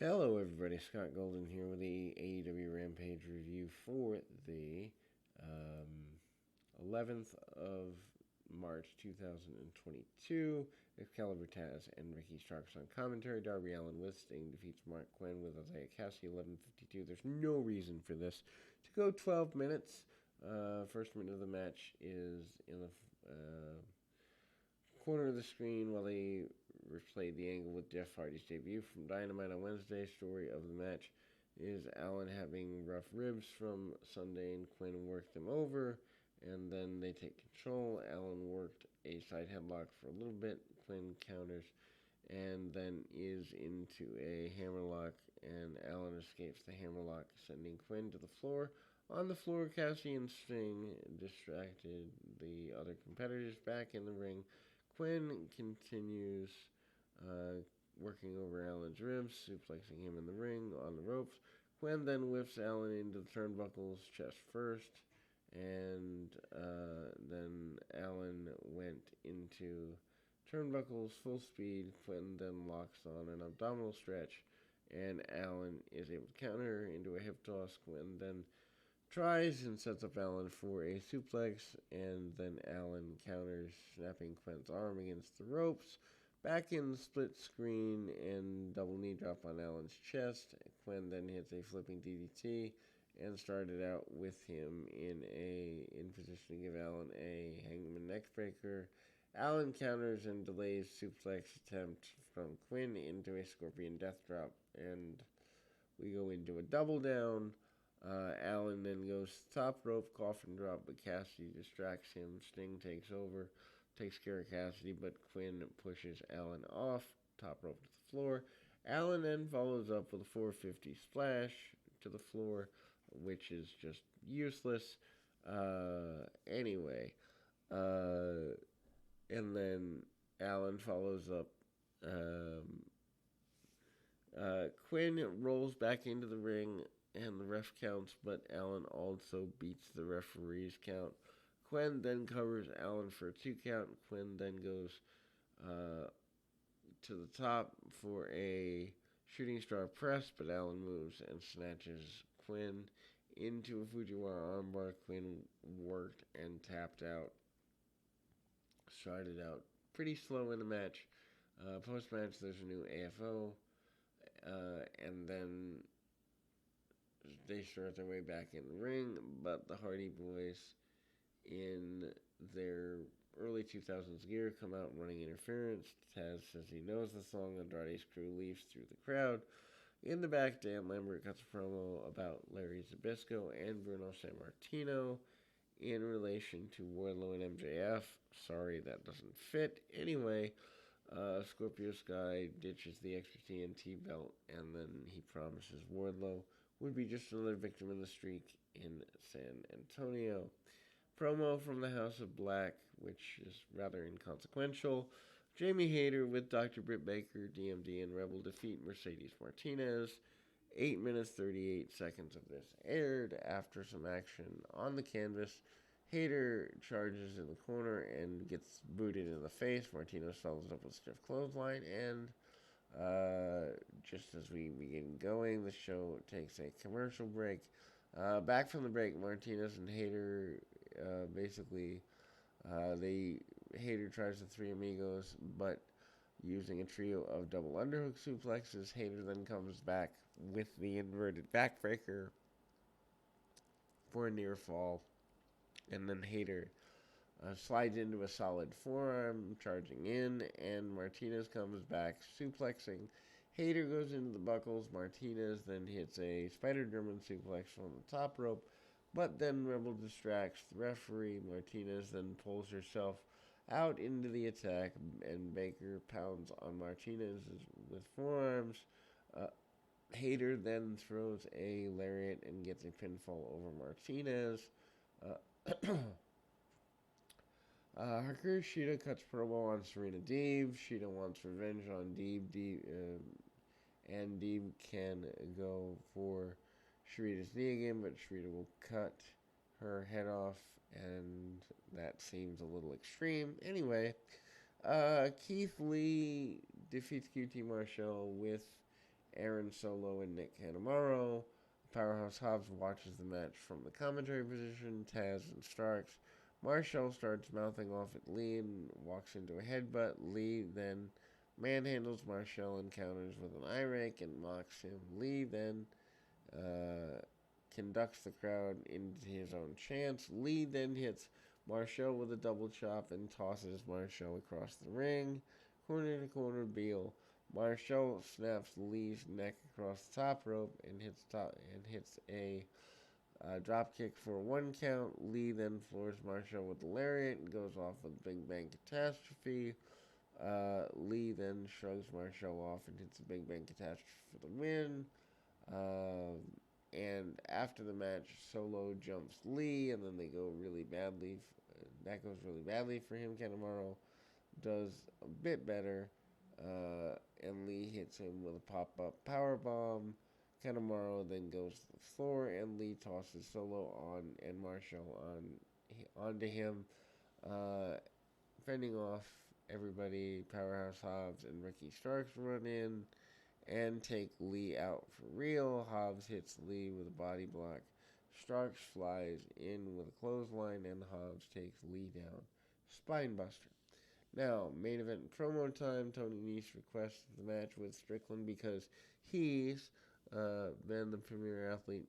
Hello, everybody. Scott Golden here with the Aew Rampage review for the 11th of March 2022. Excalibur Taz and Ricky Starks on commentary. Darby Allin with Sting defeats Mark Quinn with Isaiah Cassidy 11:52. There's no reason for this to go 12 minutes. First minute of the match is in the corner of the screen while they replayed the angle with Jeff Hardy's debut from Dynamite on Wednesday. Story of the match is Allin having rough ribs from Sunday and Quinn worked him over, and then they take control. Allin worked a side headlock for a little bit. Quinn counters and then is into a hammerlock, and Allin escapes the hammerlock, sending Quinn to the floor. On the floor, Cassie and Sting distracted the other competitors. Back in the ring, Quinn continues working over Allen's ribs, suplexing him in the ring on the ropes. Quinn then whiffs Allen into the turnbuckles chest first, and then Allen went into turnbuckles full speed. Quinn then locks on an abdominal stretch, and Allen is able to counter into a hip toss. Quinn then tries and sets up Allen for a suplex, and then Allen counters, snapping Quinn's arm against the ropes. Back in the split screen and double knee drop on Allen's chest. Quinn then hits a flipping DDT and started out with him in position to give Allen a hangman neckbreaker. Allen counters and delays suplex attempt from Quinn into a scorpion death drop, and we go into a double down. Allen then goes to the top rope, coffin drop, but Cassidy distracts him. Sting takes over, takes care of Cassidy, but Quinn pushes Allen off, top rope to the floor. Allen then follows up with a 450 splash to the floor, which is just useless. Anyway, and then Allen follows up. Quinn rolls back into the ring, and the ref counts, but Allen also beats the referee's count. Quinn then covers Allen for a 2 count. Quinn then goes to the top for a shooting star press, but Allen moves and snatches Quinn into a Fujiwara armbar. Quinn worked and tapped out. Started out pretty slow in the match. Post-match, there's a new AFO, and then they start their way back in the ring, but the Hardy Boys, in their early 2000s gear, come out running interference. Taz says he knows the song. Andrade's crew leaves through the crowd. In the back, Dan Lambert cuts a promo about Larry Zbyszko and Bruno Sammartino in relation to Wardlow and MJF. Sorry, that doesn't fit. Anyway, Scorpio Sky ditches the extra TNT belt, and then he promises Wardlow would be just another victim in the streak in San Antonio. Promo from the House of Black, which is rather inconsequential. Jamie Hayter with Dr. Britt Baker, DMD, and Rebel defeat Mercedes Martinez. 8 minutes 38 seconds of this aired. After some action on the canvas, Hayter charges in the corner and gets booted in the face. Martinez follows up with a stiff clothesline, and just as we begin going, the show takes a commercial break. Back from the break, Martinez and Hayter Hayter tries the Three Amigos, but using a trio of double underhook suplexes. Hayter then comes back with the inverted backbreaker for a near fall, and then Hayter slides into a solid forearm, charging in, and Martinez comes back, suplexing. Hayter goes into the buckles. Martinez then hits a Spider German suplex from the top rope, but then Rebel distracts the referee. Martinez then pulls herself out into the attack, and Baker pounds on Martinez with forearms. Hayter then throws a lariat and gets a pinfall over Martinez. Hikaru Shida cuts promo on Serena Deeb. Shida wants revenge on Deeb, and Deeb can go for Shrida's knee again, but Shrida will cut her head off, and that seems a little extreme. Anyway, Keith Lee defeats QT Marshall with Aaron Solo and Nick Canamaro. Powerhouse Hobbs watches the match from the commentary position. Taz and Starks. Marshall starts mouthing off at Lee and walks into a headbutt. Lee then manhandles Marshall and counters with an eye rake and mocks him. Lee then conducts the crowd into his own chants. Lee then hits Marshall with a double chop and tosses Marshall across the ring. Corner to corner Beal. Marshall snaps Lee's neck across the top rope and hits a drop kick for a 1 count. Lee then floors Marshall with the lariat and goes off with a Big Bang Catastrophe. Lee then shrugs Marshall off and hits a Big Bang Catastrophe for the win. And after the match, Solo jumps Lee, and then they go really badly. That goes really badly for him. Kanemaru does a bit better, and Lee hits him with a pop-up powerbomb. Kanemaru then goes to the floor, and Lee tosses Solo on and Marshall onto him, fending off everybody. Powerhouse Hobbs and Ricky Starks run in and take Lee out for real. Hobbs hits Lee with a body block. Starks flies in with a clothesline, and Hobbs takes Lee down. Spinebuster. Now, main event promo time. Tony Nese requests the match with Strickland because he's been the premier athlete.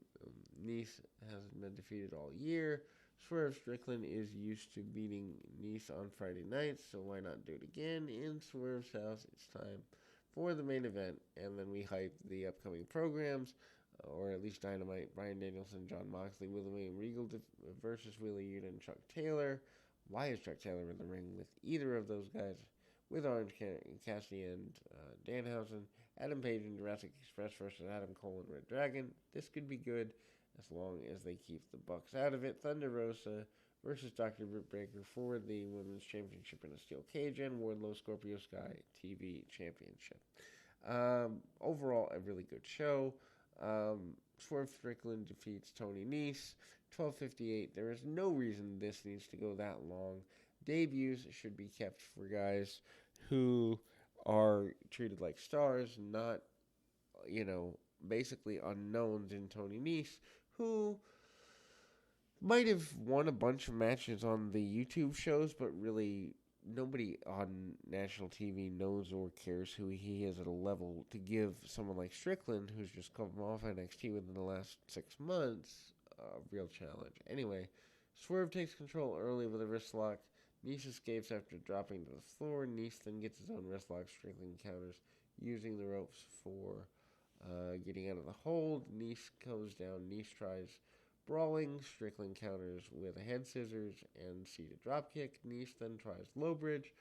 Nese hasn't been defeated all year. Swerve Strickland is used to beating Nese on Friday nights, so why not do it again in Swerve's house? It's time for the main event, and then we hype the upcoming programs, or at least Dynamite. Bryan Danielson, Jon Moxley, William Regal versus Wheeler Yuta and Chuck Taylor. Why is Chuck Taylor in the ring with either of those guys? With Orange Cassidy and Danhausen. Adam Page and Jurassic Express versus Adam Cole and Red Dragon. This could be good as long as they keep the Bucks out of it. Thunder Rosa versus Dr. Britt Baker for the Women's Championship in a Steel Cage, and Wardlow Scorpio Sky TV Championship. Overall, a really good show. Swerve Strickland defeats Tony Nese. 12:58. There is no reason this needs to go that long. Debuts should be kept for guys who are treated like stars, not, basically unknowns in Tony Nese, who might have won a bunch of matches on the YouTube shows, but really nobody on national TV knows or cares who he is at a level to give someone like Strickland, who's just come off NXT within the last 6 months, a real challenge. Anyway, Swerve takes control early with a wrist lock. Nese escapes after dropping to the floor. Nese then gets his own wrist lock. Strickland counters using the ropes for getting out of the hold. Nese goes down. Nese tries brawling. Strickland counters with a head scissors and seated dropkick. Nese then tries low bridge.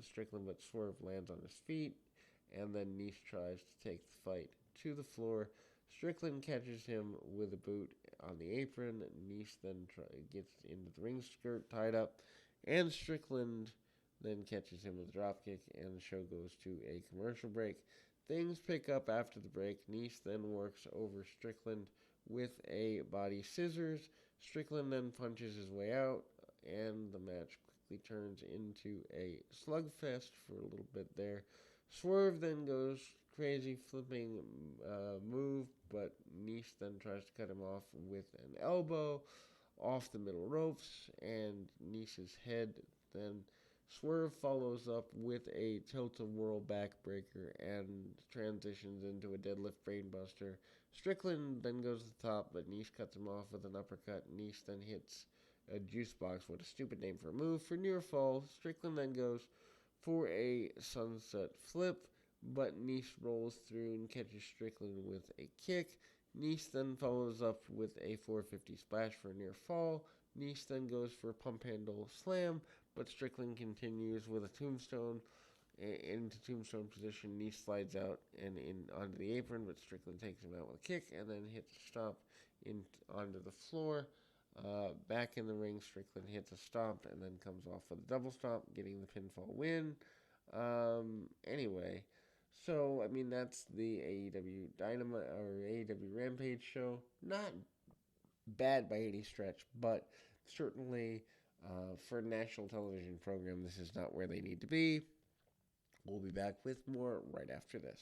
Strickland but Swerve lands on his feet. And then Nese tries to take the fight to the floor. Strickland catches him with a boot on the apron. Nese then gets into the ring skirt tied up. And Strickland then catches him with a dropkick. And the show goes to a commercial break. Things pick up after the break. Nese then works over Strickland with a body scissors. Strickland then punches his way out. And the match quickly turns into a slugfest for a little bit there. Swerve then goes crazy flipping move, but Nese then tries to cut him off with an elbow off the middle ropes, and Nese's head. Then Swerve follows up with a tilt-a-whirl backbreaker and transitions into a deadlift brainbuster. Strickland then goes to the top, but Nese cuts him off with an uppercut. Nese then hits a juice box, what a stupid name for a move, for near fall. Strickland then goes for a sunset flip, but Nese rolls through and catches Strickland with a kick. Nese then follows up with a 450 splash for a near fall. Nese then goes for a pump handle slam, but Strickland continues with a tombstone into tombstone position. Nese slides out and onto the apron, but Strickland takes him out with a kick and then hits a stomp onto the floor. Back in the ring, Strickland hits a stomp and then comes off with a double stomp, getting the pinfall win. Anyway, so that's the AEW Dynamite or AEW Rampage show. Not bad by any stretch, but certainly for a national television program, this is not where they need to be. We'll be back with more right after this.